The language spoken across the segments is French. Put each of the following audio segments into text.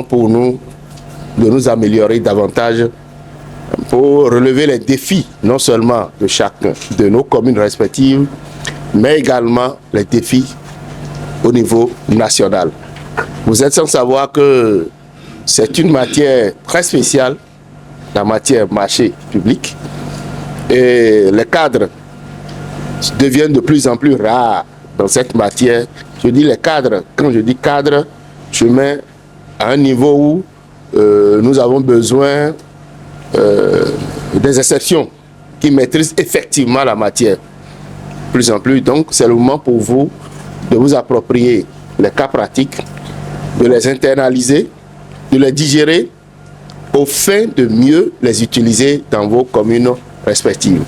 pour nous de nous améliorer davantage pour relever les défis, non seulement de chacun de nos communes respectives, mais également les défis au niveau national. Vous êtes sans savoir que c'est une matière très spéciale, la matière marché public, et les cadres deviennent de plus en plus rares dans cette matière. Je dis les cadres, quand je dis cadre, je mets à un niveau où nous avons besoin des exceptions qui maîtrisent effectivement la matière. Plus en plus, donc, c'est le moment pour vous de vous approprier les cas pratiques, de les internaliser, de les digérer, au fin de mieux les utiliser dans vos communes respectives.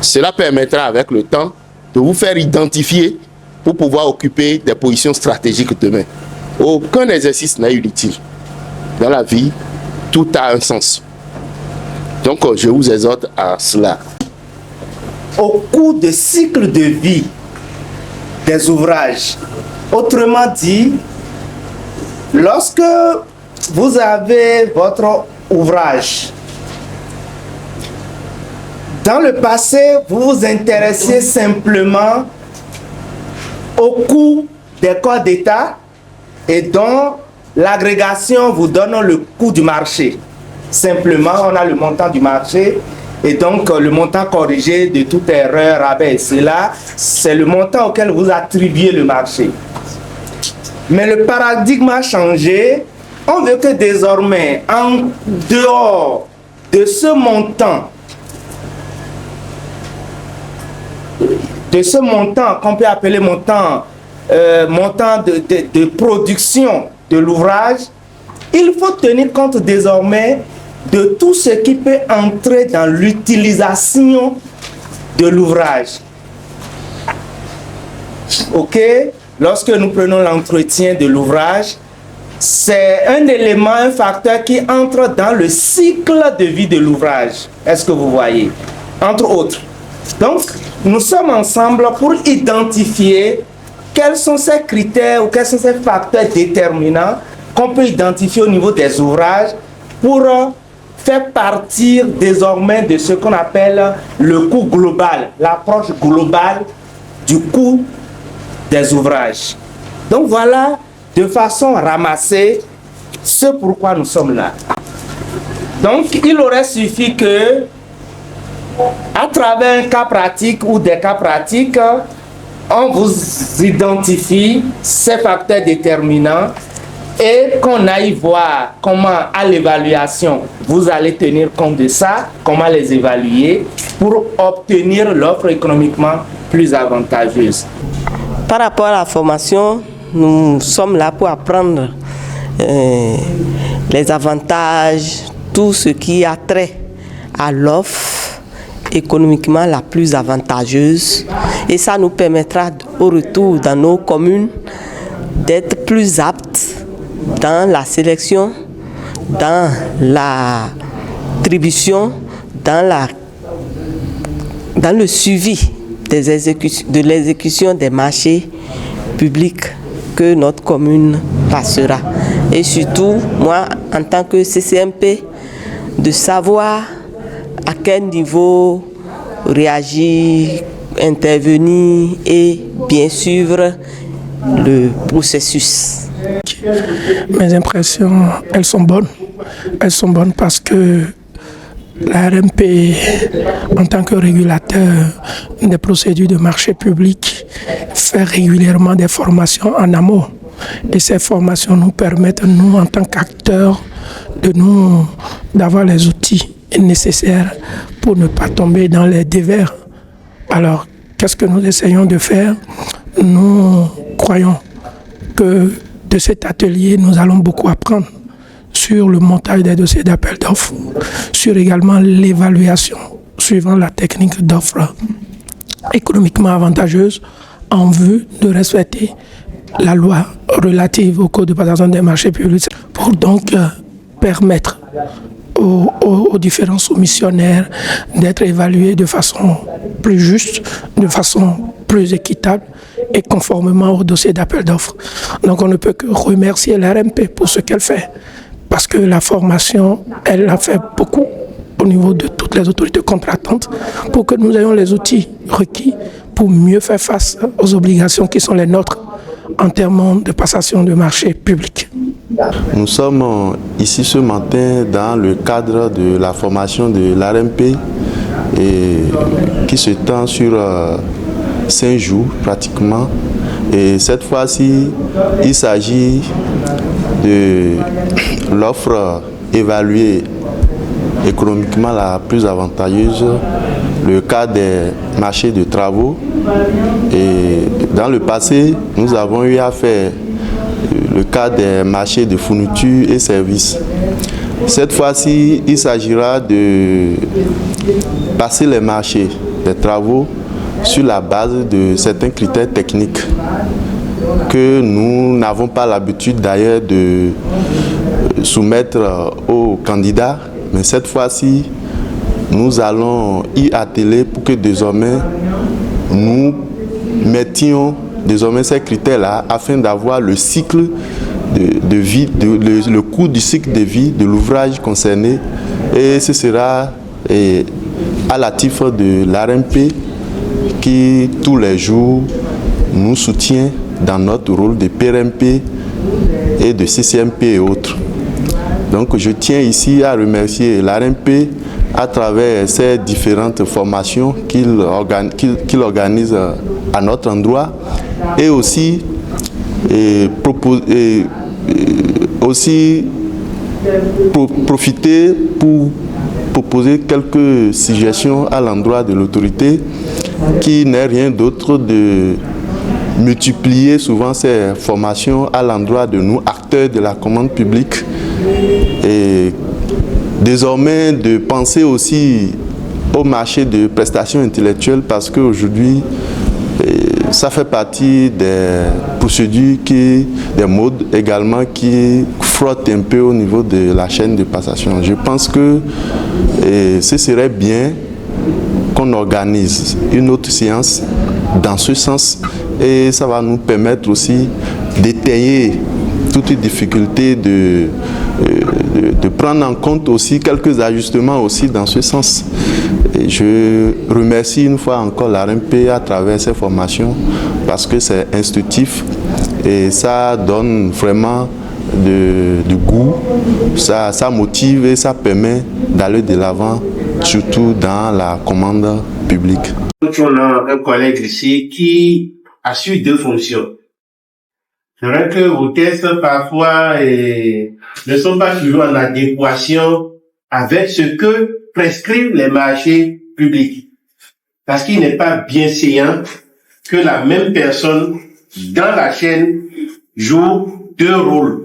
Cela permettra avec le temps de vous faire identifier pour pouvoir occuper des positions stratégiques demain. Aucun exercice n'est inutile. Dans la vie, tout a un sens. Donc, je vous exhorte à cela. Au cours du cycle de vie des ouvrages, autrement dit, lorsque vous avez votre ouvrage, dans le passé, vous vous intéressiez simplement au coût des corps d'État et dont l'agrégation vous donne le coût du marché. Simplement, on a le montant du marché et donc le montant corrigé de toute erreur, rabais. Cela, c'est le montant auquel vous attribuez le marché. Mais le paradigme a changé. On veut que désormais, en dehors de ce montant qu'on peut appeler montant de production de l'ouvrage, il faut tenir compte désormais de tout ce qui peut entrer dans l'utilisation de l'ouvrage. Ok? Lorsque nous prenons l'entretien de l'ouvrage, c'est un élément, un facteur qui entre dans le cycle de vie de l'ouvrage. Est-ce que vous voyez? Entre autres. Donc, nous sommes ensemble pour identifier quels sont ces critères ou quels sont ces facteurs déterminants qu'on peut identifier au niveau des ouvrages pour faire partir désormais de ce qu'on appelle le coût global, l'approche globale du coût des ouvrages. Donc voilà, de façon ramassée, ce pourquoi nous sommes là. Donc il aurait suffi que, à travers un cas pratique ou des cas pratiques, on vous identifie ces facteurs déterminants et qu'on aille voir comment, à l'évaluation, vous allez tenir compte de ça, comment les évaluer pour obtenir l'offre économiquement plus avantageuse. Par rapport à la formation, nous sommes là pour apprendre les avantages, tout ce qui a trait à l'offre économiquement la plus avantageuse. Et ça nous permettra au retour dans nos communes d'être plus aptes dans la sélection, dans l'attribution, dans le suivi de l'exécution des marchés publics que notre commune passera. Et surtout, moi, en tant que CCMP, de savoir à quel niveau réagir, intervenir et bien suivre le processus. Mes impressions, elles sont bonnes. Elles sont bonnes parce que la RMP, en tant que régulateur des procédures de marché public, fait régulièrement des formations en amont. Et ces formations nous permettent, nous, en tant qu'acteurs, d'avoir les outils nécessaires pour ne pas tomber dans les dévers. Alors, qu'est-ce que nous essayons de faire? Nous croyons que de cet atelier, nous allons beaucoup apprendre sur le montage des dossiers d'appel d'offres, sur également l'évaluation suivant la technique d'offre économiquement avantageuse en vue de respecter la loi relative au code de présentation des marchés publics pour donc permettre aux différents soumissionnaires d'être évalués de façon plus juste, de façon plus équitable et conformément au dossier d'appel d'offres. Donc on ne peut que remercier l'RMP pour ce qu'elle fait, parce que la formation, elle a fait beaucoup au niveau de toutes les autorités contractantes pour que nous ayons les outils requis pour mieux faire face aux obligations qui sont les nôtres en termes de passation de marché public. Nous sommes ici ce matin dans le cadre de la formation de l'ARMP qui se tend sur 5 jours pratiquement. Et cette fois-ci, il s'agit de l'offre évaluée économiquement la plus avantageuse, le cas des marchés de travaux. Et dans le passé, nous avons eu à faire le cas des marchés de fournitures et services. Cette fois-ci, il s'agira de passer les marchés des travaux sur la base de certains critères techniques que nous n'avons pas l'habitude d'ailleurs de soumettre aux candidats. Mais cette fois-ci, nous allons y atteler pour que désormais nous mettions désormais ces critères-là afin d'avoir le cycle de vie, le coût du cycle de vie de l'ouvrage concerné. Et ce sera à la titre de l'ARMP qui tous les jours nous soutient dans notre rôle de PRMP et de CCMP et autres. Donc je tiens ici à remercier l'ARMP à travers ces différentes formations qu'il organise à notre endroit et aussi, profiter pour proposer quelques suggestions à l'endroit de l'autorité qui n'est rien d'autre de multiplier souvent ces formations à l'endroit de nous, acteurs de la commande publique, et désormais de penser aussi au marché de prestations intellectuelles parce qu'aujourd'hui, ça fait partie des procédures, des modes également qui frottent un peu au niveau de la chaîne de passation. Je pense que ce serait bien qu'on organise une autre séance dans ce sens et ça va nous permettre aussi d'étayer toutes les difficultés, de prendre en compte aussi quelques ajustements aussi dans ce sens. Et je remercie une fois encore l'ARMP à travers ces formations parce que c'est instructif et ça donne vraiment du goût, ça motive et ça permet d'aller de l'avant, surtout dans la commande publique. On a un collègue ici qui assure 2 fonctions. C'est vrai que vos tests parfois ne sont pas toujours en adéquation avec ce que prescrivent les marchés publics. Parce qu'il n'est pas bien séant que la même personne dans la chaîne joue 2 rôles.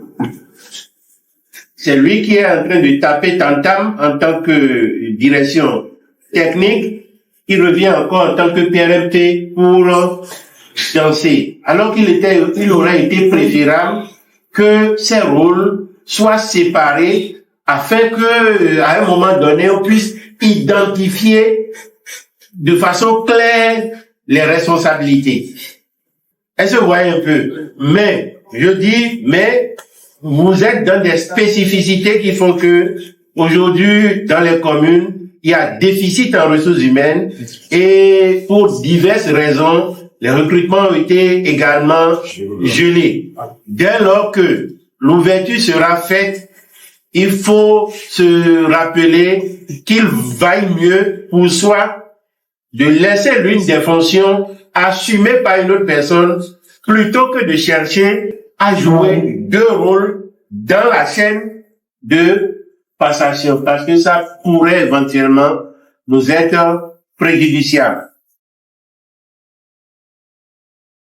C'est lui qui est en train de taper tam-tam en tant que direction technique. Il revient encore en tant que PRMP pour danser. Alors il aurait été préférable que ces rôles soient séparés afin que, à un moment donné, on puisse identifier de façon claire les responsabilités. Est-ce que vous voyez un peu? Mais, vous êtes dans des spécificités qui font que, aujourd'hui, dans les communes, il y a déficit en ressources humaines et pour diverses raisons, les recrutements ont été également gelés. Dès lors que l'ouverture sera faite, il faut se rappeler qu'il vaille mieux pour soi de laisser l'une des fonctions assumée par une autre personne plutôt que de chercher à jouer 2 rôles dans la chaîne de passation parce que ça pourrait éventuellement nous être préjudiciable.